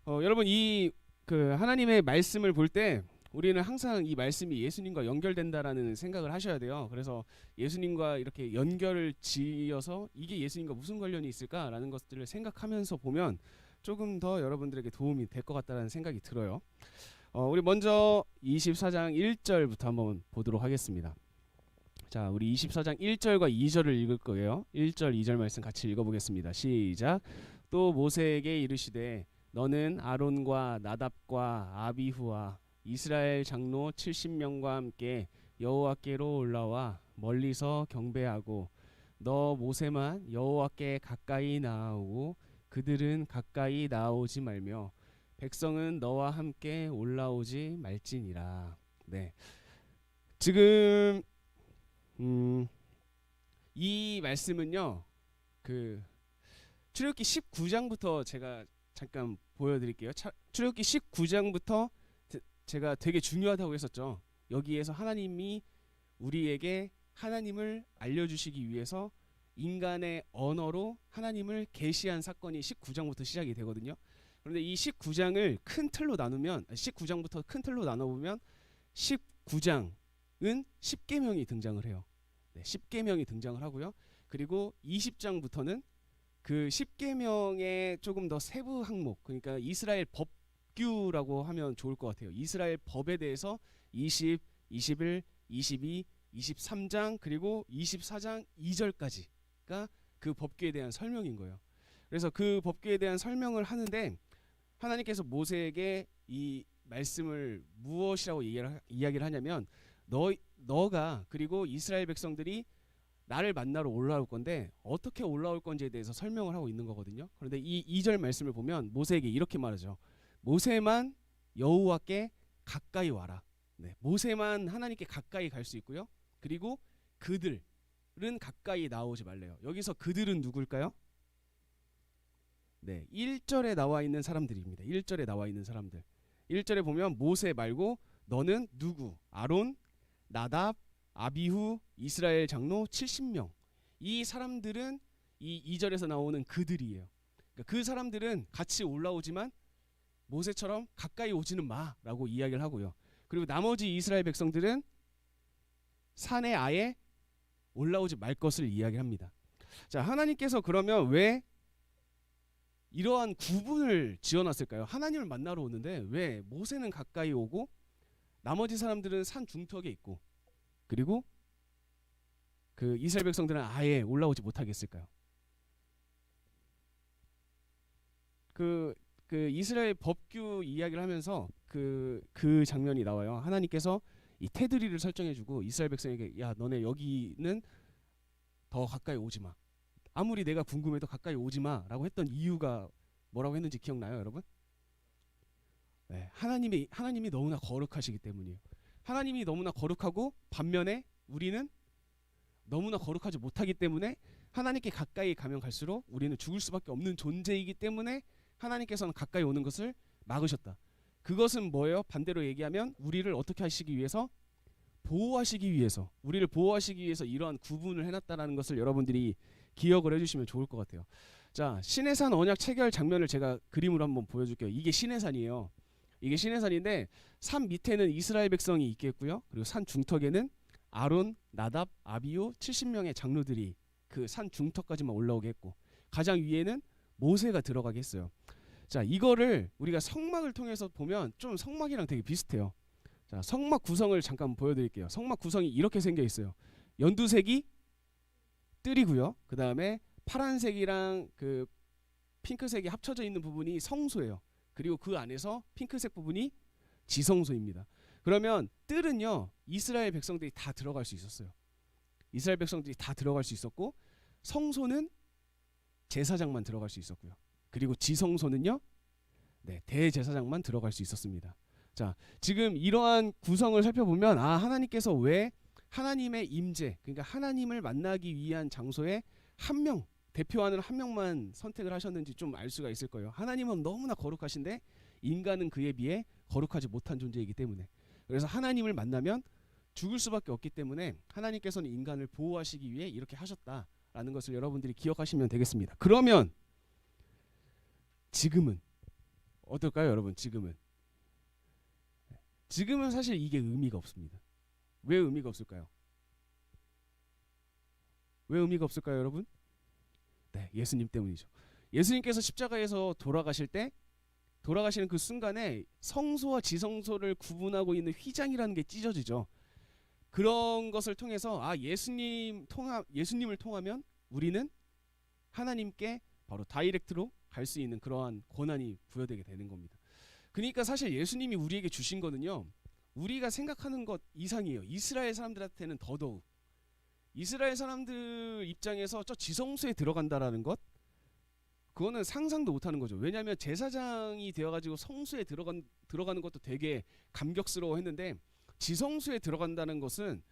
여러분 이 그 하나님의 말씀을 볼 때 우리는 항상 이 말씀이 예수님과 연결된다라는 생각을 하셔야 돼요. 그래서 예수님과 이렇게 연결을 지어서 이게 예수님과 무슨 관련이 있을까라는 것들을 생각하면서 보면 조금 더 여러분들에게 도움이 될 것 같다는 생각이 들어요. 우리 먼저 24장 1절부터 한번 보도록 하겠습니다. 자, 우리 24장 1절과 2절을 읽을 거예요. 1절, 2절 말씀 같이 읽어보겠습니다. 시작. 또 모세에게 이르시되 너는 아론과 나답과 아비후와 이스라엘 장로 70명과 함께 여호와께로 올라와 멀리서 경배하고 너 모세만 여호와께 가까이 나아오고 그들은 가까이 나아오지 말며 백성은 너와 함께 올라오지 말지니라. 네. 지금 이 말씀은요. 그 출애굽기 19장부터 제가 잠깐 보여드릴게요. 출애굽기 19장부터 제가 되게 중요하다고 했었죠. 여기에서 하나님이 우리에게 하나님을 알려주시기 위해서 인간의 언어로 하나님을 계시한 사건이 19장부터 시작이 되거든요. 그런데 이 19장을 큰 틀로 나누면 19장부터 큰 틀로 나눠보면 19장은 10계명이 등장을 해요. 네, 10계명이 등장을 하고요. 그리고 20장부터는 그 10계명의 조금 더 세부 항목, 그러니까 이스라엘 법규라고 하면 좋을 것 같아요. 이스라엘 법에 대해서 20, 21, 22, 23장 그리고 24장 2절까지가 그 법규에 대한 설명인 거예요. 그래서 그 법규에 대한 설명을 하는데 하나님께서 모세에게 이 말씀을 무엇이라고 이야기를 하냐면 너가 그리고 이스라엘 백성들이 나를 만나러 올라올 건데 어떻게 올라올 건지에 대해서 설명을 하고 있는 거거든요. 그런데 이 2절 말씀을 보면 모세에게 이렇게 말하죠. 모세만 여호와께 가까이 와라. 네, 모세만 하나님께 가까이 갈 수 있고요. 그리고 그들은 가까이 나오지 말래요. 여기서 그들은 누굴까요? 네, 1절에 나와 있는 사람들입니다. 1절에 나와 있는 사람들. 1절에 보면 모세 말고 너는 누구? 아론, 나답, 아비후, 이스라엘 장로 70명. 이 사람들은 이 2절에서 나오는 그들이에요. 그러니까 그 사람들은 같이 올라오지만 모세처럼 가까이 오지는 마라고 이야기를 하고요. 그리고 나머지 이스라엘 백성들은 산에 아예 올라오지 말 것을 이야기합니다. 자, 하나님께서 그러면 왜 이러한 구분을 지어놨을까요? 하나님을 만나러 오는데 왜 모세는 가까이 오고 나머지 사람들은 산 중턱에 있고 그리고 그 이스라엘 백성들은 아예 올라오지 못하겠을까요? 그 이스라엘 법규 이야기를 하면서 그 장면이 나와요. 하나님께서 이 테두리를 설정해주고 이스라엘 백성에게 야 너네 여기는 더 가까이 오지 마. 아무리 내가 궁금해도 가까이 오지 마라고 했던 이유가 뭐라고 했는지 기억나요, 여러분? 네, 하나님이 너무나 거룩하시기 때문이에요. 하나님이 너무나 거룩하고 반면에 우리는 너무나 거룩하지 못하기 때문에 하나님께 가까이 가면 갈수록 우리는 죽을 수밖에 없는 존재이기 때문에 하나님께서는 가까이 오는 것을 막으셨다. 그것은 뭐예요? 반대로 얘기하면 우리를 어떻게 하시기 위해서? 보호하시기 위해서, 우리를 보호하시기 위해서 이러한 구분을 해놨다는 것을 여러분들이 기억을 해주시면 좋을 것 같아요. 자, 시내산 언약 체결 장면을 제가 그림으로 한번 보여줄게요. 이게 시내산이에요. 이게 시내산인데 산 밑에는 이스라엘 백성이 있겠고요. 그리고 산 중턱에는 아론, 나답, 아비후 70명의 장로들이 그 산 중턱까지만 올라오게 했고 가장 위에는 모세가 들어가게 했어요. 자, 이거를 우리가 성막을 통해서 보면 좀 성막이랑 되게 비슷해요. 자, 성막 구성을 잠깐 보여드릴게요. 성막 구성이 이렇게 생겨 있어요. 연두색이 뜰이고요. 그 다음에 파란색이랑 그 핑크색이 합쳐져 있는 부분이 성소예요. 그리고 그 안에서 핑크색 부분이 지성소입니다. 그러면 뜰은요 이스라엘 백성들이 다 들어갈 수 있었어요. 이스라엘 백성들이 다 들어갈 수 있었고 성소는 제사장만 들어갈 수 있었고요. 그리고 지성소는요 네, 대제사장만 들어갈 수 있었습니다. 자, 지금 이러한 구성을 살펴보면 하나님께서 왜 하나님의 임재, 그러니까 하나님을 만나기 위한 장소에 한 명, 대표하는 한 명만 선택을 하셨는지 좀 알 수가 있을 거예요. 하나님은 너무나 거룩하신데 인간은 그에 비해 거룩하지 못한 존재이기 때문에, 그래서 하나님을 만나면 죽을 수밖에 없기 때문에 하나님께서는 인간을 보호하시기 위해 이렇게 하셨다라는 것을 여러분들이 기억하시면 되겠습니다. 그러면 지금은 어떨까요, 여러분? 지금은 사실 이게 의미가 없습니다. 왜 의미가 없을까요? 왜 의미가 없을까요, 여러분? 네, 예수님 때문이죠. 예수님께서 십자가에서 돌아가시는 그 순간에 성소와 지성소를 구분하고 있는 휘장이라는 게 찢어지죠. 그런 것을 통해서 예수님을 통하면 우리는 하나님께 바로 다이렉트로 갈 수 있는 그러한 권한이 부여되게 되는 겁니다. 그러니까 사실 예수님이 우리에게 주신 거는요, 우리가 생각하는 것 이상이에요. 이스라엘 사람들한테는 더더욱. 이스라엘 사람들 입장에서 저 지성소에 들어간다라는 것, 그거는 상상도 못하는 거죠. 왜냐하면 제사장이 되어가지고 성소에 들어가는 것도 되게 감격스러워했는데, 지성소에 들어간다는 것은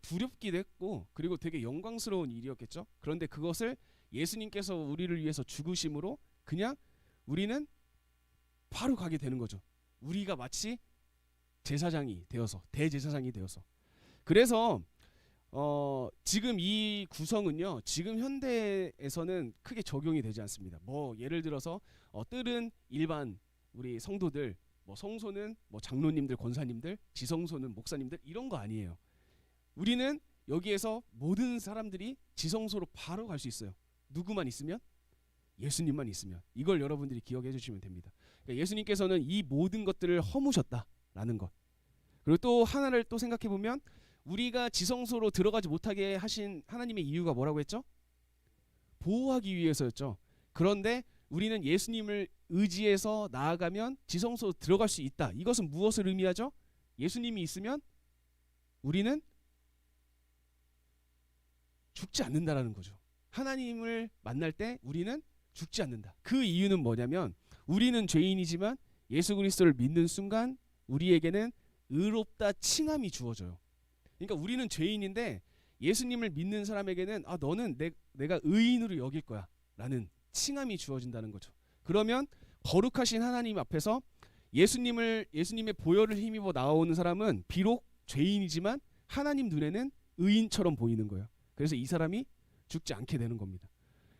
두렵기도 했고, 그리고 되게 영광스러운 일이었겠죠. 그런데 그것을 예수님께서 우리를 위해서 죽으심으로 그냥 우리는 바로 가게 되는 거죠. 우리가 마치 대제사장이 되어서. 그래서 지금 이 구성은요, 지금 현대에서는 크게 적용이 되지 않습니다. 뭐 예를 들어서 뜰은 일반 우리 성도들, 뭐 성소는 뭐 장로님들, 권사님들, 지성소는 목사님들, 이런 거 아니에요. 우리는 여기에서 모든 사람들이 지성소로 바로 갈 수 있어요. 누구만 있으면? 예수님만 있으면. 이걸 여러분들이 기억해 주시면 됩니다. 그러니까 예수님께서는 이 모든 것들을 허무셨다라는 것. 그리고 또 하나를 또 생각해 보면, 우리가 지성소로 들어가지 못하게 하신 하나님의 이유가 뭐라고 했죠? 보호하기 위해서였죠. 그런데 우리는 예수님을 의지해서 나아가면 지성소로 들어갈 수 있다. 이것은 무엇을 의미하죠? 예수님이 있으면 우리는 죽지 않는다라는 거죠. 하나님을 만날 때 우리는 죽지 않는다. 그 이유는 뭐냐면, 우리는 죄인이지만 예수 그리스도를 믿는 순간 우리에게는 의롭다 칭함이 주어져요. 그러니까 우리는 죄인인데 예수님을 믿는 사람에게는 너는 내가 의인으로 여길 거야 라는 칭함이 주어진다는 거죠. 그러면 거룩하신 하나님 앞에서 예수님의 보혈을 힘입어 나오는 사람은 비록 죄인이지만 하나님 눈에는 의인처럼 보이는 거예요. 그래서 이 사람이 죽지 않게 되는 겁니다.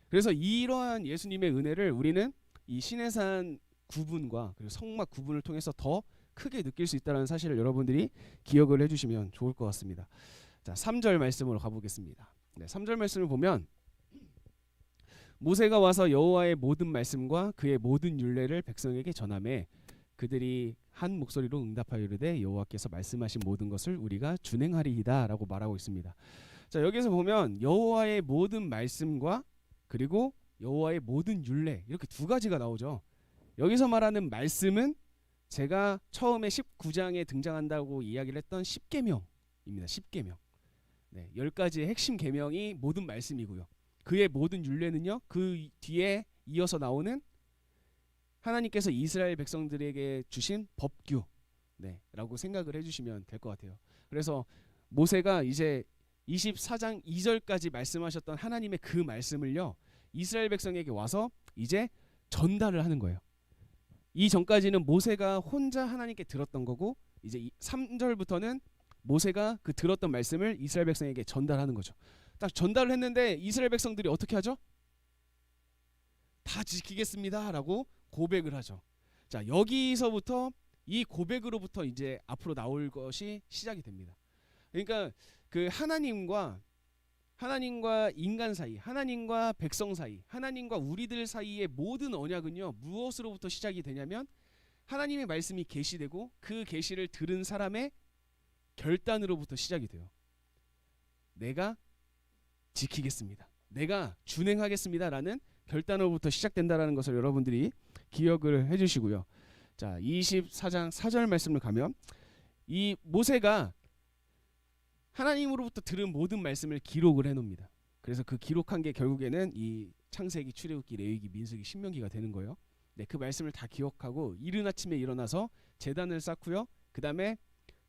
그래서 이러한 예수님의 은혜를 우리는 이 시내산 구분과 그리고 성막 구분을 통해서 더 크게 느낄 수 있다는 사실을 여러분들이 기억을 해주시면 좋을 것 같습니다. 자, 3절 말씀으로 가보겠습니다. 네, 3절 말씀을 보면, 모세가 와서 여호와의 모든 말씀과 그의 모든 율례를 백성에게 전하매 그들이 한 목소리로 응답하여 이르되 여호와께서 말씀하신 모든 것을 우리가 준행하리이다라고 말하고 있습니다. 자, 여기서 보면 여호와의 모든 말씀과 그리고 여호와의 모든 율례, 이렇게 두 가지가 나오죠. 여기서 말하는 말씀은 제가 처음에 19장에 등장한다고 이야기를 했던 10계명입니다. 10계명. 네, 10가지의 핵심 계명이 모든 말씀이고요. 그의 모든 율례는요, 그 뒤에 이어서 나오는 하나님께서 이스라엘 백성들에게 주신 법규, 라고 생각을 해주시면 될 것 같아요. 그래서 모세가 이제 24장 2절까지 말씀하셨던 하나님의 그 말씀을요, 이스라엘 백성에게 와서 이제 전달을 하는 거예요. 이 전까지는 모세가 혼자 하나님께 들었던 거고, 이제 3절부터는 모세가 그 들었던 말씀을 이스라엘 백성에게 전달하는 거죠. 딱 전달을 했는데 이스라엘 백성들이 어떻게 하죠? 다 지키겠습니다 라고 고백을 하죠. 자, 여기서부터 이 고백으로부터 이제 앞으로 나올 것이 시작이 됩니다. 그러니까 그 하나님과 인간 사이, 하나님과 백성 사이, 하나님과 우리들 사이의 모든 언약은요, 무엇으로부터 시작이 되냐면 하나님의 말씀이 계시되고 그 계시를 들은 사람의 결단으로부터 시작이 돼요. 내가 지키겠습니다, 내가 준행하겠습니다 라는 결단으로부터 시작된다라는 것을 여러분들이 기억을 해주시고요. 자, 24장 4절 말씀을 가면, 이 모세가 하나님으로부터 들은 모든 말씀을 기록을 해놓습니다. 그래서 그 기록한 게 결국에는 이 창세기, 출애굽기, 레위기, 민수기, 신명기가 되는 거예요. 네, 그 말씀을 다 기억하고 이른 아침에 일어나서 제단을 쌓고요. 그 다음에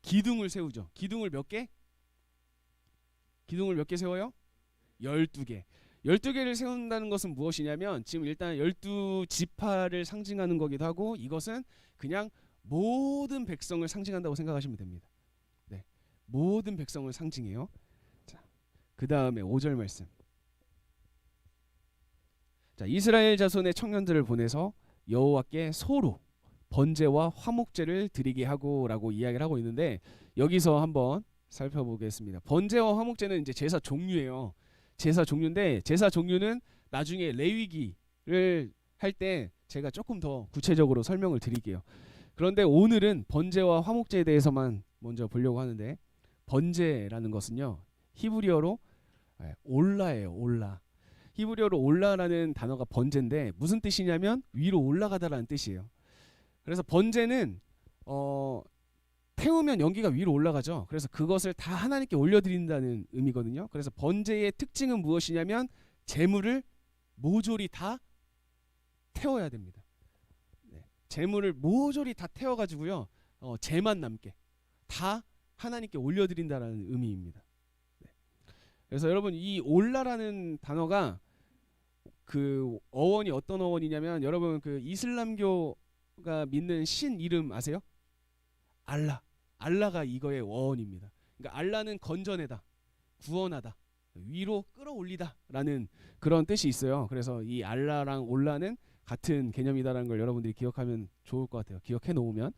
기둥을 세우죠. 기둥을 몇 개 세워요? 12개. 12개를 세운다는 것은 무엇이냐면, 지금 일단 12지파를 상징하는 거기도 하고, 이것은 그냥 모든 백성을 상징한다고 생각하시면 됩니다. 네, 모든 백성을 상징해요. 자, 그 다음에 5절 말씀. 자, 이스라엘 자손의 청년들을 보내서 여호와께 소로 번제와 화목제를 드리게 하고라고 이야기를 하고 있는데, 여기서 한번 살펴보겠습니다. 번제와 화목제는 이제 제사 종류예요. 제사 종류인데, 제사 종류는 나중에 레위기를 할 때 제가 조금 더 구체적으로 설명을 드릴게요. 그런데 오늘은 번제와 화목제에 대해서만 먼저 보려고 하는데, 번제라는 것은요, 히브리어로 올라예요. 올라. 히브리어로 올라라는 단어가 번제인데 무슨 뜻이냐면 위로 올라가다라는 뜻이에요. 그래서 번제는 태우면 연기가 위로 올라가죠. 그래서 그것을 다 하나님께 올려드린다는 의미거든요. 그래서 번제의 특징은 무엇이냐면 재물을 모조리 다 태워야 됩니다. 네. 재물을 모조리 다 태워가지고요, 재만 남게 다 하나님께 올려드린다라는 의미입니다. 네. 그래서 여러분, 이 올라라는 단어가 그 어원이 어떤 어원이냐면, 여러분 그 이슬람교가 믿는 신 이름 아세요? 알라. 알라가 이거의 어원입니다. 그러니까 알라는 건져내다, 구원하다, 위로 끌어올리다라는 그런 뜻이 있어요. 그래서 이 알라랑 올라는 같은 개념이다라는 걸 여러분들이 기억하면 좋을 것 같아요. 기억해 놓으면.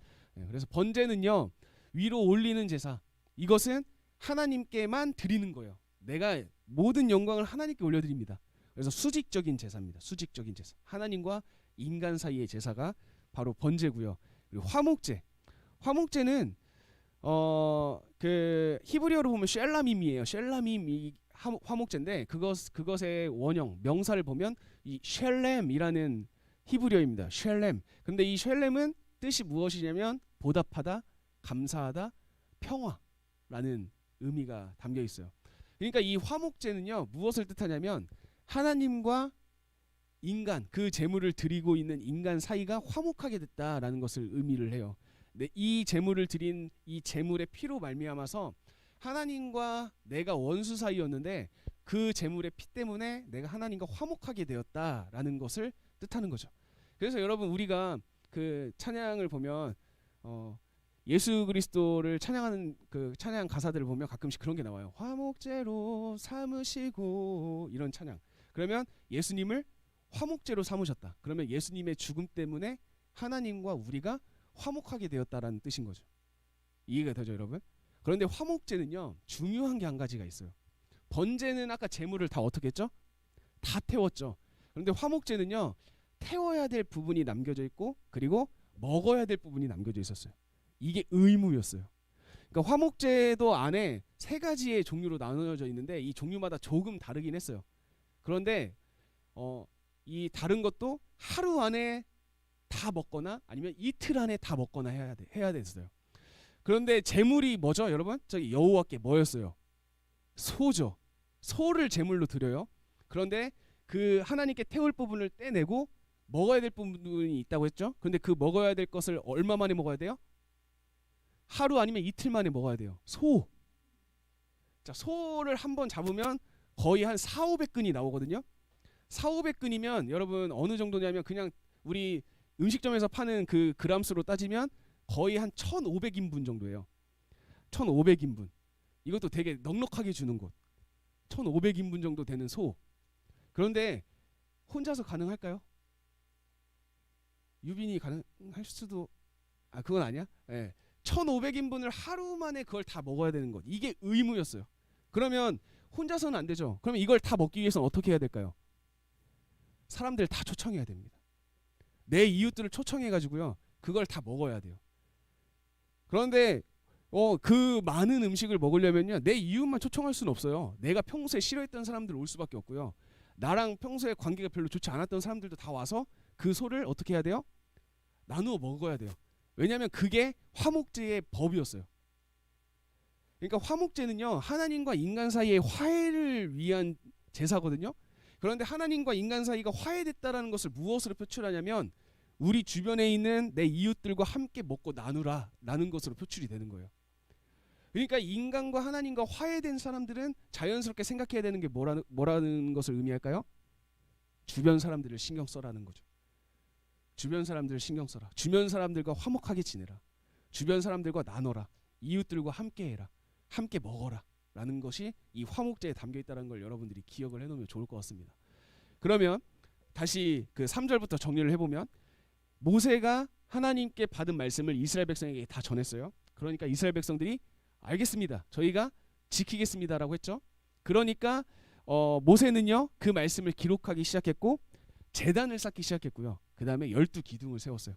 그래서 번제는요, 위로 올리는 제사. 이것은 하나님께만 드리는 거예요. 내가 모든 영광을 하나님께 올려드립니다. 그래서 수직적인 제사입니다. 수직적인 제사. 하나님과 인간 사이의 제사가 바로 번제고요. 그리고 화목제. 화목제는 그 히브리어로 보면 쉘라밈이에요. 쉘라밈이 화목제인데, 그것의 원형 명사를 보면 이 쉘렘이라는 히브리어입니다. 쉘렘. 근데 이 쉘렘은 뜻이 무엇이냐면 보답하다, 감사하다, 평화라는 의미가 담겨 있어요. 그러니까 이 화목제는요, 무엇을 뜻하냐면 하나님과 인간, 그 제물을 드리고 있는 인간 사이가 화목하게 됐다라는 것을 의미를 해요. 네, 이 제물을 드린 이 제물의 피로 말미암아서 하나님과 내가 원수 사이였는데 그 제물의 피 때문에 내가 하나님과 화목하게 되었다라는 것을 뜻하는 거죠. 그래서 여러분, 우리가 그 찬양을 보면 예수 그리스도를 찬양하는 그 찬양 가사들을 보면 가끔씩 그런 게 나와요. 화목제로 삼으시고, 이런 찬양. 그러면 예수님을 화목제로 삼으셨다. 그러면 예수님의 죽음 때문에 하나님과 우리가 화목하게 되었다라는 뜻인 거죠. 이해가 되죠, 여러분? 그런데 화목제는요, 중요한 게 한 가지가 있어요. 번제는 아까 제물을 다 어떻게 했죠? 다 태웠죠. 그런데 화목제는요, 태워야 될 부분이 남겨져 있고, 그리고 먹어야 될 부분이 남겨져 있었어요. 이게 의무였어요. 그러니까 화목제도 안에 세 가지의 종류로 나누어져 있는데 이 종류마다 조금 다르긴 했어요. 그런데 이 다른 것도 하루 안에 다 먹거나 아니면 이틀 안에 다 먹거나 해야 됐어요. 그런데 제물이 뭐죠, 여러분? 저기 여호와께 뭐였어요? 소죠. 소를 제물로 드려요. 그런데 그 하나님께 태울 부분을 떼내고 먹어야 될 부분이 있다고 했죠. 그런데 그 먹어야 될 것을 얼마 만에 먹어야 돼요? 하루 아니면 이틀 만에 먹어야 돼요. 소. 자, 소를 한번 잡으면 거의 한 4,500근이 나오거든요. 4,500근이면 여러분 어느 정도냐면 그냥 우리 음식점에서 파는 그 그람수로 따지면 거의 한 1,500인분 정도예요. 1,500인분. 이것도 되게 넉넉하게 주는 곳. 1,500인분 정도 되는 소. 그런데 혼자서 가능할까요? 유빈이 가능할 수도, 그건 아니야? 네. 1,500인분을 하루 만에 그걸 다 먹어야 되는 것. 이게 의무였어요. 그러면 혼자서는 안 되죠. 그러면 이걸 다 먹기 위해서는 어떻게 해야 될까요? 사람들 다 초청해야 됩니다. 내 이웃들을 초청해 가지고요, 그걸 다 먹어야 돼요. 그런데 그 많은 음식을 먹으려면요, 내 이웃만 초청할 수는 없어요. 내가 평소에 싫어했던 사람들 올 수밖에 없고요. 나랑 평소에 관계가 별로 좋지 않았던 사람들도 다 와서 그 소를 어떻게 해야 돼요? 나누어 먹어야 돼요. 왜냐하면 그게 화목제의 법이었어요. 그러니까 화목제는요, 하나님과 인간 사이의 화해를 위한 제사거든요. 그런데 하나님과 인간 사이가 화해됐다라는 것을 무엇으로 표출하냐면 우리 주변에 있는 내 이웃들과 함께 먹고 나누라라는 것으로 표출이 되는 거예요. 그러니까 인간과 하나님과 화해된 사람들은 자연스럽게 생각해야 되는 게 뭐라는 것을 의미할까요? 주변 사람들을 신경 써라는 거죠. 주변 사람들을 신경 써라. 주변 사람들과 화목하게 지내라. 주변 사람들과 나눠라. 이웃들과 함께 해라. 함께 먹어라. 라는 것이 이 화목제에 담겨 있다는 걸 여러분들이 기억을 해놓으면 좋을 것 같습니다. 그러면 다시 그 3절부터 정리를 해보면, 모세가 하나님께 받은 말씀을 이스라엘 백성에게 다 전했어요. 그러니까 이스라엘 백성들이 알겠습니다. 저희가 지키겠습니다라고 했죠. 그러니까 모세는요 그 말씀을 기록하기 시작했고 제단을 쌓기 시작했고요. 그 다음에 12기둥을 세웠어요.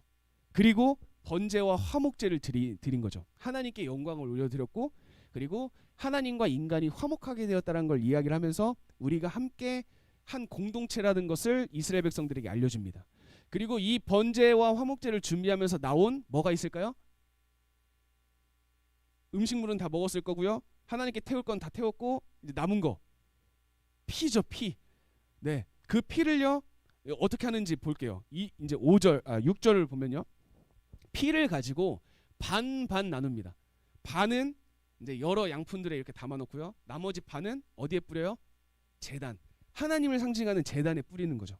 그리고 번제와 화목제를 드린 거죠. 하나님께 영광을 올려드렸고 그리고 하나님과 인간이 화목하게 되었다는 걸 이야기를 하면서 우리가 함께 한 공동체라는 것을 이스라엘 백성들에게 알려줍니다. 그리고 이 번제와 화목제를 준비하면서 나온 뭐가 있을까요? 음식물은 다 먹었을 거고요. 하나님께 태울 건 다 태웠고 이제 남은 거 피죠, 피. 네, 그 피를요 어떻게 하는지 볼게요. 이제 6절을 보면요. 피를 가지고 반반 나눕니다. 반은 이제 여러 양푼들에 이렇게 담아 놓고요. 나머지 반은 어디에 뿌려요? 제단. 하나님을 상징하는 제단에 뿌리는 거죠.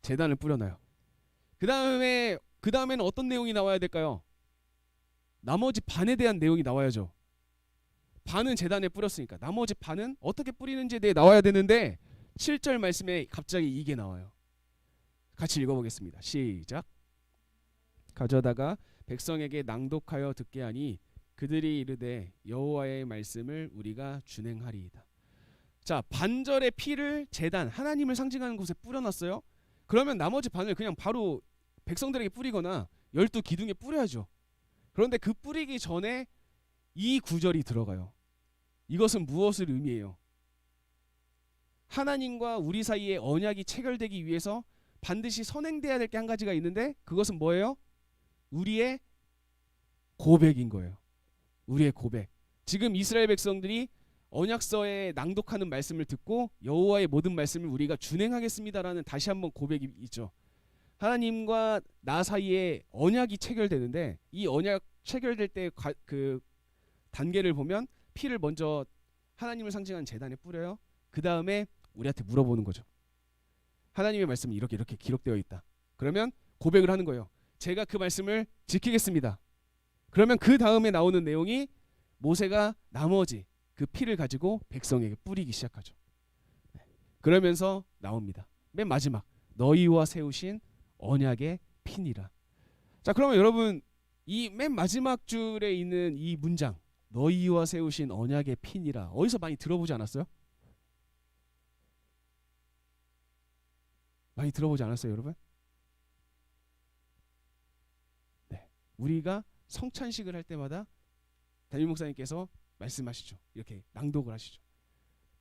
제단을 뿌려놔요. 그다음에는 어떤 내용이 나와야 될까요? 나머지 반에 대한 내용이 나와야죠. 반은 제단에 뿌렸으니까 나머지 반은 어떻게 뿌리는지에 대해 나와야 되는데 7절 말씀에 갑자기 이게 나와요. 같이 읽어보겠습니다. 시작. 가져다가 백성에게 낭독하여 듣게 하니 그들이 이르되 여호와의 말씀을 우리가 준행하리이다. 자, 반절의 피를 제단 하나님을 상징하는 곳에 뿌려놨어요. 그러면 나머지 반을 그냥 바로 백성들에게 뿌리거나 12기둥에 뿌려야죠. 그런데 그 뿌리기 전에 이 구절이 들어가요. 이것은 무엇을 의미해요? 하나님과 우리 사이에 언약이 체결되기 위해서 반드시 선행돼야 될 게 한 가지가 있는데 그것은 뭐예요? 우리의 고백인 거예요. 우리의 고백. 지금 이스라엘 백성들이 언약서에 낭독하는 말씀을 듣고 여호와의 모든 말씀을 우리가 준행하겠습니다라는 다시 한번 고백이 있죠. 하나님과 나 사이에 언약이 체결되는데 이 언약 체결될 때 그 단계를 보면 피를 먼저 하나님을 상징하는 제단에 뿌려요. 그 다음에 우리한테 물어보는 거죠. 하나님의 말씀이 이렇게 기록되어 있다. 그러면 고백을 하는 거예요. 제가 그 말씀을 지키겠습니다. 그러면 그 다음에 나오는 내용이 모세가 나머지 그 피를 가지고 백성에게 뿌리기 시작하죠. 그러면서 나옵니다. 맨 마지막 너희와 세우신 언약의 피니라. 자, 그러면 여러분 이 맨 마지막 줄에 있는 이 문장 너희와 세우신 언약의 피니라 어디서 많이 들어보지 않았어요? 많이 들어보지 않았어요, 여러분? 네, 우리가 성찬식을 할 때마다 담임 목사님께서 말씀하시죠. 이렇게 낭독을 하시죠.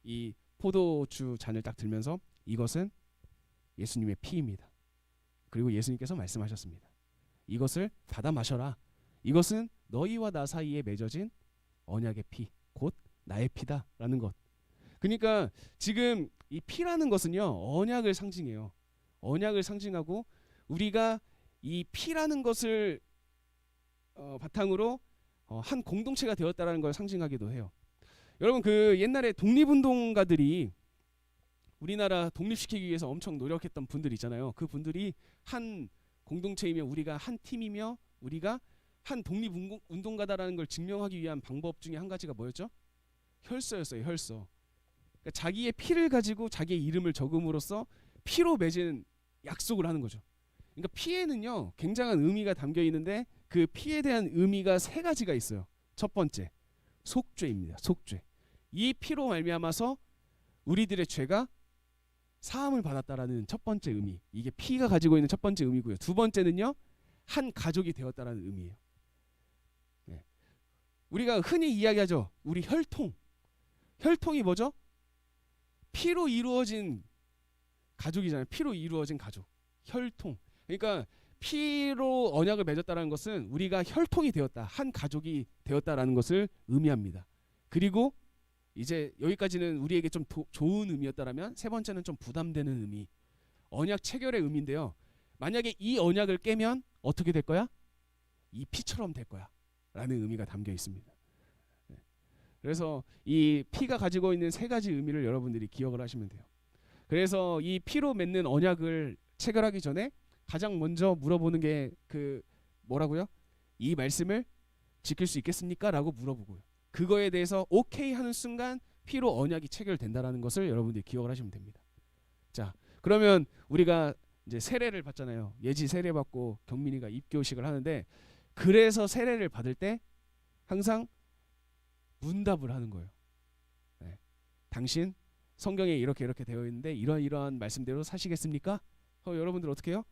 이 포도주 잔을 딱 들면서 이것은 예수님의 피입니다. 그리고 예수님께서 말씀하셨습니다. 이것을 받아 마셔라. 이것은 너희와 나 사이에 맺어진 언약의 피, 곧 나의 피다라는 것. 그러니까 지금 이 피라는 것은요 언약을 상징해요. 언약을 상징하고 우리가 이 피라는 것을 바탕으로 한 공동체가 되었다라는 걸 상징하기도 해요. 여러분 그 옛날에 독립운동가들이 우리나라 독립시키기 위해서 엄청 노력했던 분들 있잖아요. 그 분들이 한 공동체이며 우리가 한 팀이며 우리가 한 독립운동가다라는 걸 증명하기 위한 방법 중에 한 가지가 뭐였죠? 혈서였어요. 혈서. 그러니까 자기의 피를 가지고 자기의 이름을 적음으로써 피로 맺은 약속을 하는 거죠. 그러니까 피에는요 굉장한 의미가 담겨 있는데 그 피에 대한 의미가 세 가지가 있어요. 첫 번째 속죄입니다. 속죄. 이 피로 말미암아서 우리들의 죄가 사함을 받았다라는 첫 번째 의미. 이게 피가 가지고 있는 첫 번째 의미고요. 두 번째는요 한 가족이 되었다라는 의미예요. 네. 우리가 흔히 이야기하죠. 우리 혈통. 혈통이 뭐죠? 피로 이루어진 가족이잖아요. 피로 이루어진 가족. 혈통. 그러니까 피로 언약을 맺었다는 것은 우리가 혈통이 되었다. 한 가족이 되었다라는 것을 의미합니다. 그리고 이제 여기까지는 우리에게 좀 좋은 의미였다라면 세 번째는 좀 부담되는 의미. 언약 체결의 의미인데요. 만약에 이 언약을 깨면 어떻게 될 거야? 이 피처럼 될 거야. 라는 의미가 담겨 있습니다. 그래서 이 피가 가지고 있는 세 가지 의미를 여러분들이 기억을 하시면 돼요. 그래서 이 피로 맺는 언약을 체결하기 전에 가장 먼저 물어보는 게 그 뭐라고요? 이 말씀을 지킬 수 있겠습니까? 라고 물어보고요. 그거에 대해서 오케이 하는 순간 피로 언약이 체결된다라는 것을 여러분들이 기억을 하시면 됩니다. 자, 그러면 우리가 이제 세례를 받잖아요. 예지 세례 받고 경민이가 입교식을 하는데 그래서 세례를 받을 때 항상 문답을 하는 거예요. 네. 당신 성경에 이렇게 이렇게 되어 있는데 이러한 말씀대로 사시겠습니까? 여러분들 어떻게 해요?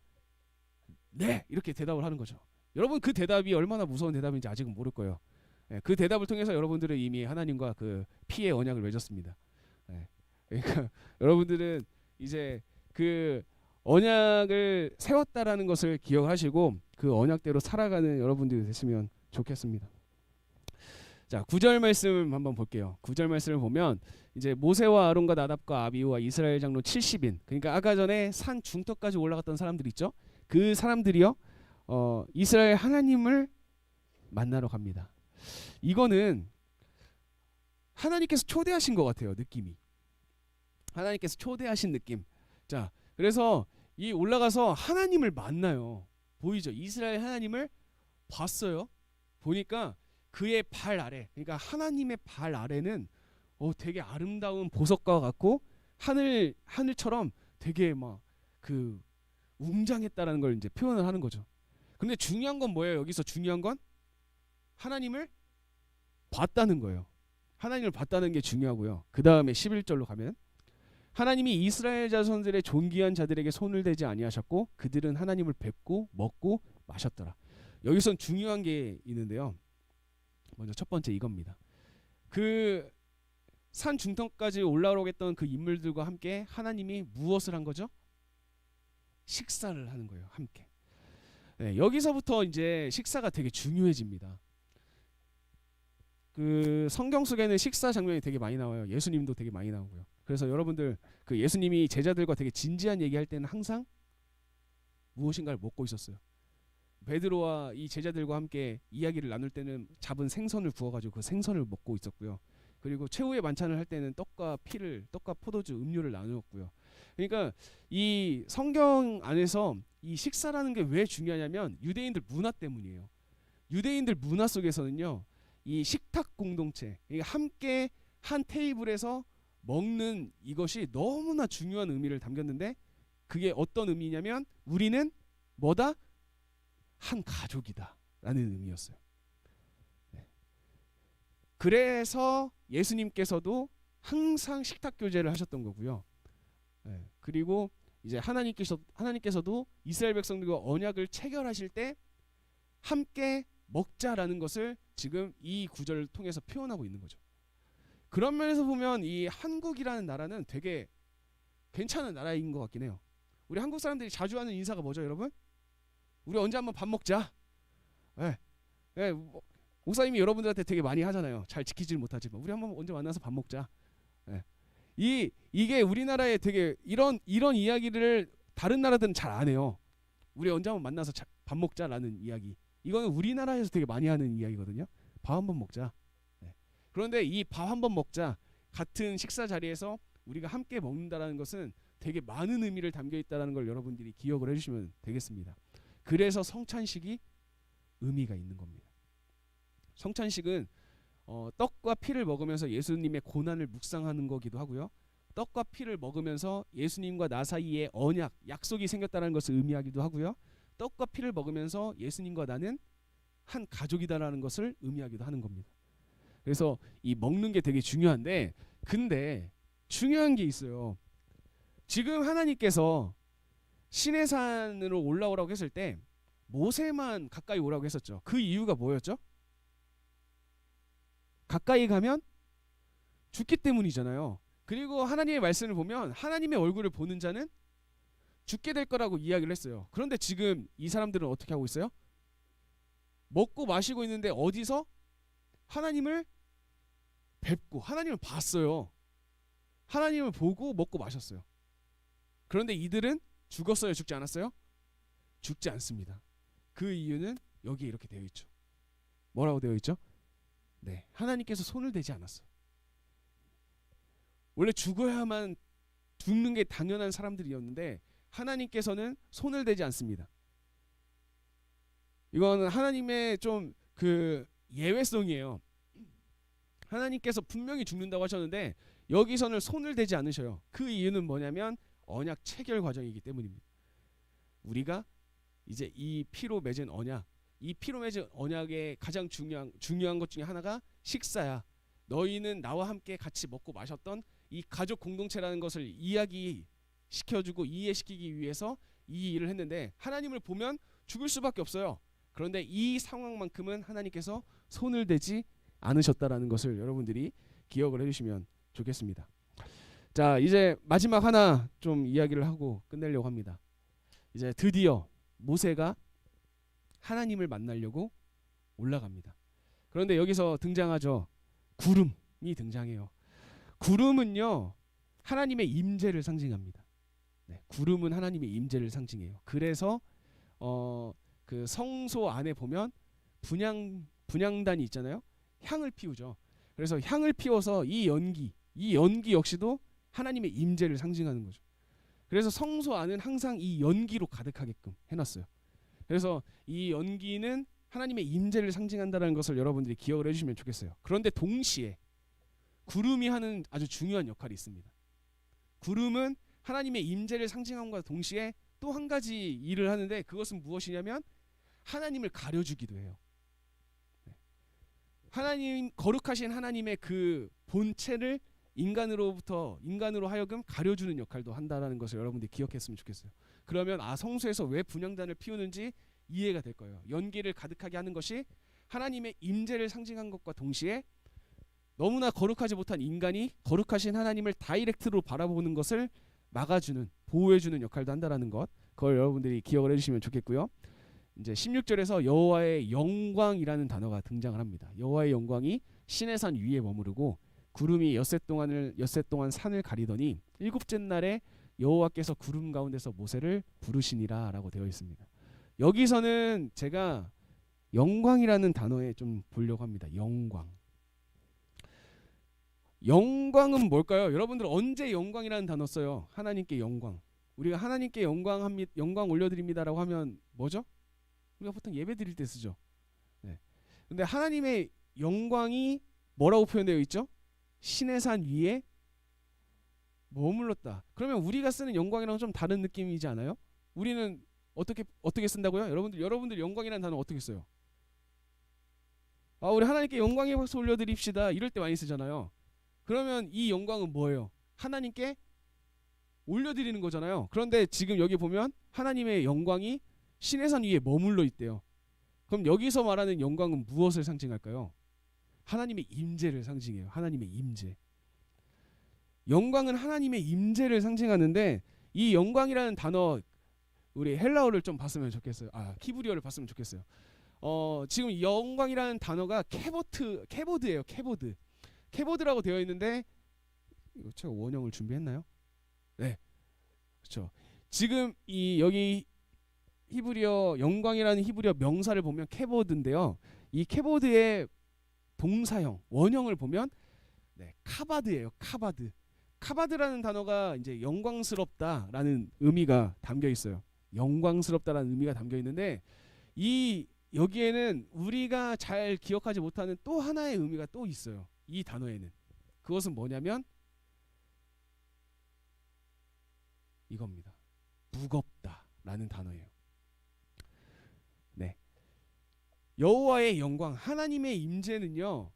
네! 이렇게 대답을 하는 거죠. 여러분 그 대답이 얼마나 무서운 대답인지 아직은 모를 거예요. 네. 그 대답을 통해서 여러분들은 이미 하나님과 그 피의 언약을 맺었습니다. 네. 그러니까 여러분들은 이제 그 언약을 세웠다라는 것을 기억하시고 그 언약대로 살아가는 여러분들이 됐으면 좋겠습니다. 자, 9절 말씀 한번 볼게요. 9절 말씀을 보면 이제 모세와 아론과 나답과 아비후와 이스라엘 장로 70인, 그러니까 아까 전에 산 중턱까지 올라갔던 사람들 있죠? 그 사람들이요, 이스라엘 하나님을 만나러 갑니다. 이거는 하나님께서 초대하신 것 같아요. 느낌이 하나님께서 초대하신 느낌. 자, 그래서 이 올라가서 하나님을 만나요. 보이죠? 이스라엘 하나님을 봤어요. 보니까 그의 발 아래, 그러니까 하나님의 발 아래는 되게 아름다운 보석과 같고 하늘처럼 되게 막 그 웅장했다라는 걸 이제 표현을 하는 거죠. 근데 중요한 건 뭐예요? 여기서 중요한 건 하나님을 봤다는 거예요. 하나님을 봤다는 게 중요하고요. 그 다음에 11절로 가면 하나님이 이스라엘 자손들의 존귀한 자들에게 손을 대지 아니하셨고 그들은 하나님을 뵙고 먹고 마셨더라. 여기선 중요한 게 있는데요. 먼저 첫 번째 이겁니다. 그 산 중턱까지 올라오겠던 그 인물들과 함께 하나님이 무엇을 한 거죠? 식사를 하는 거예요. 함께. 네, 여기서부터 이제 식사가 되게 중요해집니다. 그 성경 속에는 식사 장면이 되게 많이 나와요. 예수님도 되게 많이 나오고요. 그래서 여러분들 그 예수님이 제자들과 되게 진지한 얘기할 때는 항상 무엇인가를 먹고 있었어요. 베드로와 이 제자들과 함께 이야기를 나눌 때는 잡은 생선을 구워가지고 그 생선을 먹고 있었고요. 그리고 최후의 만찬을 할 때는 떡과 포도주, 음료를 나누었고요. 그러니까 이 성경 안에서 이 식사라는 게 왜 중요하냐면 유대인들 문화 때문이에요. 유대인들 문화 속에서는요, 이 식탁 공동체, 함께 한 테이블에서 먹는 이것이 너무나 중요한 의미를 담겼는데 그게 어떤 의미냐면 우리는 뭐다? 한 가족이다 라는 의미였어요. 네. 그래서 예수님께서도 항상 식탁 교제를 하셨던 거고요. 네. 그리고 이제 하나님께서도 이스라엘 백성들과 언약을 체결하실 때 함께 먹자라는 것을 지금 이 구절을 통해서 표현하고 있는 거죠. 그런 면에서 보면 이 한국이라는 나라는 되게 괜찮은 나라인 것 같긴 해요. 우리 한국 사람들이 자주 하는 인사가 뭐죠, 여러분? 우리 언제 한번 밥 먹자. 네. 네. 목사님이 여러분들한테 되게 많이 하잖아요. 잘 지키질 못하지만 우리 한번 언제 만나서 밥 먹자. 네. 이게 우리나라에 되게 이런 이야기를 다른 나라들은 잘 안 해요. 우리 언제 한번 만나서 밥 먹자라는 이야기. 이거는 우리나라에서 되게 많이 하는 이야기거든요. 밥 한번 먹자. 네. 그런데 이 밥 한번 먹자 같은 식사 자리에서 우리가 함께 먹는다라는 것은 되게 많은 의미를 담겨 있다라는 걸 여러분들이 기억을 해주시면 되겠습니다. 그래서 성찬식이 의미가 있는 겁니다. 성찬식은 떡과 피를 먹으면서 예수님의 고난을 묵상하는 거기도 하고요. 떡과 피를 먹으면서 예수님과 나 사이에 언약, 약속이 생겼다는 것을 의미하기도 하고요. 떡과 피를 먹으면서 예수님과 나는 한 가족이다라는 것을 의미하기도 하는 겁니다. 그래서 이 먹는 게 되게 중요한데, 근데 중요한 게 있어요. 지금 하나님께서 시내산으로 올라오라고 했을 때 모세만 가까이 오라고 했었죠. 그 이유가 뭐였죠? 가까이 가면 죽기 때문이잖아요. 그리고 하나님의 말씀을 보면 하나님의 얼굴을 보는 자는 죽게 될 거라고 이야기를 했어요. 그런데 지금 이 사람들은 어떻게 하고 있어요? 먹고 마시고 있는데 어디서? 하나님을 뵙고 하나님을 봤어요. 하나님을 보고 먹고 마셨어요. 그런데 이들은 죽었어요? 죽지 않았어요? 죽지 않습니다. 그 이유는 여기에 이렇게 되어 있죠. 뭐라고 되어 있죠? 네, 하나님께서 손을 대지 않았어요. 원래 죽어야만 죽는 게 당연한 사람들이었는데 하나님께서는 손을 대지 않습니다. 이거는 하나님의 좀 그 예외성이에요. 하나님께서 분명히 죽는다고 하셨는데 여기서는 손을 대지 않으셔요. 그 이유는 뭐냐면 언약 체결 과정이기 때문입니다. 우리가 이제 이 피로 맺은 언약, 이 피로 맺은 언약의 가장 중요한 것 중에 하나가 식사야. 너희는 나와 함께 같이 먹고 마셨던 이 가족 공동체라는 것을 이야기시켜주고 이해시키기 위해서 이 일을 했는데, 하나님을 보면 죽을 수밖에 없어요. 그런데 이 상황만큼은 하나님께서 손을 대지 않으셨다라는 것을 여러분들이 기억을 해주시면 좋겠습니다. 자, 이제 마지막 하나 좀 이야기를 하고 끝내려고 합니다. 이제 드디어 모세가 하나님을 만나려고 올라갑니다. 그런데 여기서 등장하죠. 구름이 등장해요. 구름은요, 하나님의 임재를 상징합니다. 네, 구름은 하나님의 임재를 상징해요. 그래서 그 성소 안에 보면 분향단이 있잖아요. 향을 피우죠. 그래서 향을 피워서 이 연기 역시도 하나님의 임재를 상징하는 거죠. 그래서 성소 안은 항상 이 연기로 가득하게끔 해놨어요. 그래서 이 연기는 하나님의 임재를 상징한다는 것을 여러분들이 기억을 해주시면 좋겠어요. 그런데 동시에 구름이 하는 아주 중요한 역할이 있습니다. 구름은 하나님의 임재를 상징함과 동시에 또 한 가지 일을 하는데, 그것은 무엇이냐면 하나님을 가려주기도 해요. 하나님, 거룩하신 하나님의 그 본체를 인간으로 하여금 가려주는 역할도 한다라는 것을 여러분들이 기억했으면 좋겠어요. 그러면 성소에서 왜 분향단을 피우는지 이해가 될 거예요. 연기를 가득하게 하는 것이 하나님의 임재를 상징한 것과 동시에 너무나 거룩하지 못한 인간이 거룩하신 하나님을 다이렉트로 바라보는 것을 막아주는, 보호해주는 역할도 한다라는 것, 그걸 여러분들이 기억을 해주시면 좋겠고요. 이제 16절에서 여호와의 영광이라는 단어가 등장을 합니다. 여호와의 영광이 신의 산 위에 머무르고 구름이 엿새 동안 산을 가리더니 일곱째 날에 여호와께서 구름 가운데서 모세를 부르시니라 라고 되어 있습니다. 여기서는 제가 영광이라는 단어에 좀 보려고 합니다. 영광은 뭘까요? 여러분들 언제 영광이라는 단어 써요? 하나님께 영광. 우리가 하나님께 영광 올려드립니다라고 하면 뭐죠? 우리가 보통 예배 드릴 때 쓰죠. 네. 근데 하나님의 영광이 뭐라고 표현되어 있죠? 신의 산 위에 머물렀다. 그러면 우리가 쓰는 영광이랑 좀 다른 느낌이지 않아요? 우리는 어떻게 쓴다고요? 여러분들 영광이라는 단어 어떻게 써요? 우리 하나님께 영광의 박수 올려드립시다. 이럴 때 많이 쓰잖아요. 그러면 이 영광은 뭐예요? 하나님께 올려드리는 거잖아요. 그런데 지금 여기 보면 하나님의 영광이 신의 산 위에 머물러 있대요. 그럼 여기서 말하는 영광은 무엇을 상징할까요? 하나님의 임재를 상징해요. 하나님의 임재. 영광은 하나님의 임재를 상징하는데, 이 영광이라는 단어 우리 헬라어를 좀 봤으면 좋겠어요. 히브리어를 봤으면 좋겠어요. 지금 영광이라는 단어가 케보드예요. 케보드라고 되어 있는데, 이거 제가 원형을 준비했나요? 네, 그렇죠. 지금 여기 히브리어 영광이라는 히브리어 명사를 보면 케보드인데요. 이 케보드의 동사형 원형을 보면 카바드예요. 카바드라는 단어가 이제 영광스럽다라는 의미가 담겨 있어요. 영광스럽다라는 의미가 담겨 있는데, 여기에는 우리가 잘 기억하지 못하는 또 하나의 의미가 또 있어요. 이 단어에는. 그것은 뭐냐면 이겁니다. 무겁다라는 단어예요. 네. 여호와의 영광, 하나님의 임재는요,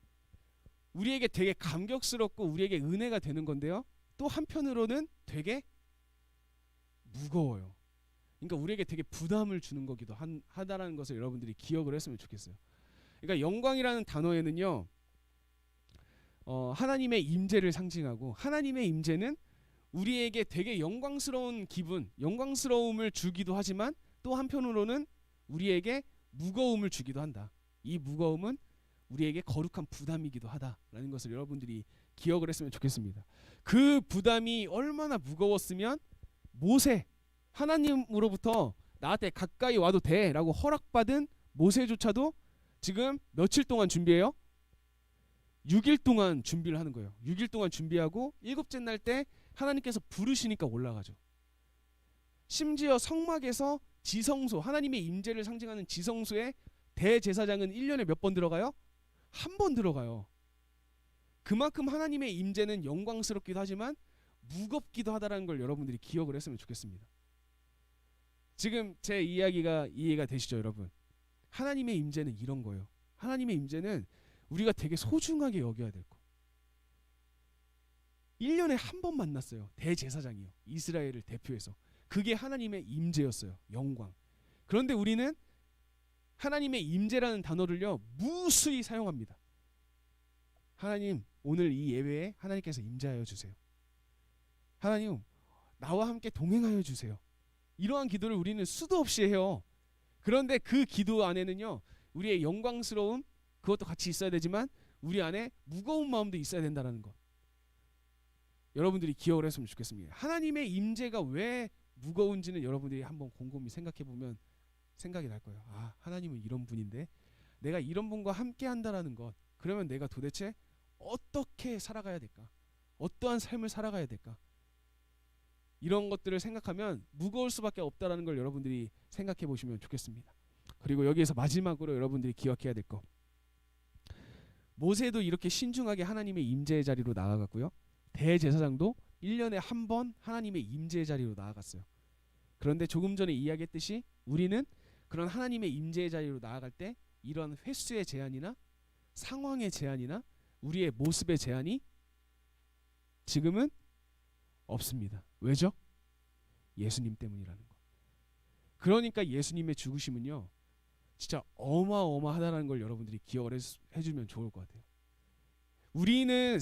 우리에게 되게 감격스럽고 우리에게 은혜가 되는 건데요, 또 한편으로는 되게 무거워요. 그러니까 우리에게 되게 부담을 주는 거기도 하다라는 것을 여러분들이 기억을 했으면 좋겠어요. 그러니까 영광이라는 단어에는요, 하나님의 임재를 상징하고, 하나님의 임재는 우리에게 되게 영광스러운 기분, 영광스러움을 주기도 하지만 또 한편으로는 우리에게 무거움을 주기도 한다. 이 무거움은 우리에게 거룩한 부담이기도 하다라는 것을 여러분들이 기억을 했으면 좋겠습니다. 그 부담이 얼마나 무거웠으면 모세, 하나님으로부터 나한테 가까이 와도 돼 라고 허락받은 모세조차도 지금 며칠 동안 준비해요? 6일 동안 준비를 하는 거예요. 6일 동안 준비하고 일곱째 날 때 하나님께서 부르시니까 올라가죠. 심지어 성막에서 지성소, 하나님의 임재를 상징하는 지성소에 대제사장은 1년에 몇 번 들어가요? 한 번 들어가요. 그만큼 하나님의 임재는 영광스럽기도 하지만 무겁기도 하다라는 걸 여러분들이 기억을 했으면 좋겠습니다. 지금 제 이야기가 이해가 되시죠, 여러분? 하나님의 임재는 이런 거예요. 하나님의 임재는 우리가 되게 소중하게 여겨야 될 거. 1년에 한 번 만났어요. 대제사장이요. 이스라엘을 대표해서. 그게 하나님의 임재였어요. 영광. 그런데 우리는 하나님의 임재라는 단어를요, 무수히 사용합니다. 하나님, 오늘 이 예배에 하나님께서 임재하여 주세요. 하나님, 나와 함께 동행하여 주세요. 이러한 기도를 우리는 수도 없이 해요. 그런데 그 기도 안에는요, 우리의 영광스러움, 그것도 같이 있어야 되지만 우리 안에 무거운 마음도 있어야 된다는 것. 여러분들이 기억을 했으면 좋겠습니다. 하나님의 임재가 왜 무거운지는 여러분들이 한번 곰곰이 생각해 보면 생각이 날 거예요. 아, 하나님은 이런 분인데 내가 이런 분과 함께 한다라는 것. 그러면 내가 도대체 어떻게 살아가야 될까? 어떠한 삶을 살아가야 될까? 이런 것들을 생각하면 무거울 수밖에 없다라는 걸 여러분들이 생각해 보시면 좋겠습니다. 그리고 여기에서 마지막으로 여러분들이 기억해야 될 거. 모세도 이렇게 신중하게 하나님의 임재의 자리로 나아갔고요. 대제사장도 1년에 한 번 하나님의 임재의 자리로 나아갔어요. 그런데 조금 전에 이야기했듯이 우리는 그런 하나님의 임재의 자리로 나아갈 때 이런 횟수의 제한이나 상황의 제한이나 우리의 모습의 제한이 지금은 없습니다. 왜죠? 예수님 때문이라는 거. 그러니까 예수님의 죽으심은요, 진짜 어마어마하다는 걸 여러분들이 기억을 해주면 좋을 것 같아요. 우리는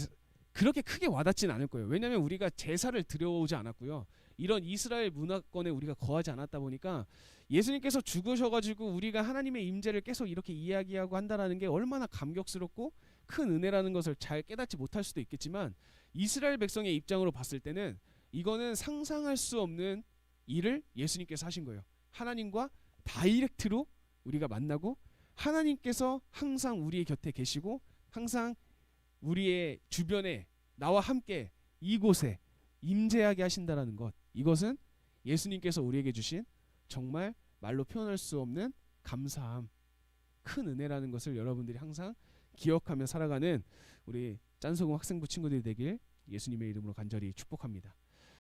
그렇게 크게 와닿지는 않을 거예요. 왜냐하면 우리가 제사를 드려오지 않았고요. 이런 이스라엘 문화권에 우리가 거하지 않았다 보니까 예수님께서 죽으셔가지고 우리가 하나님의 임재를 계속 이렇게 이야기하고 한다라는 게 얼마나 감격스럽고 큰 은혜라는 것을 잘 깨닫지 못할 수도 있겠지만 이스라엘 백성의 입장으로 봤을 때는 이거는 상상할 수 없는 일을 예수님께서 하신 거예요. 하나님과 다이렉트로 우리가 만나고 하나님께서 항상 우리의 곁에 계시고 항상 우리의 주변에 나와 함께 이곳에 임재하게 하신다라는 것. 이것은 예수님께서 우리에게 주신 정말 말로 표현할 수 없는 감사함, 큰 은혜라는 것을 여러분들이 항상 기억하며 살아가는 우리 짠소금 학생부 친구들이 되길 예수님의 이름으로 간절히 축복합니다.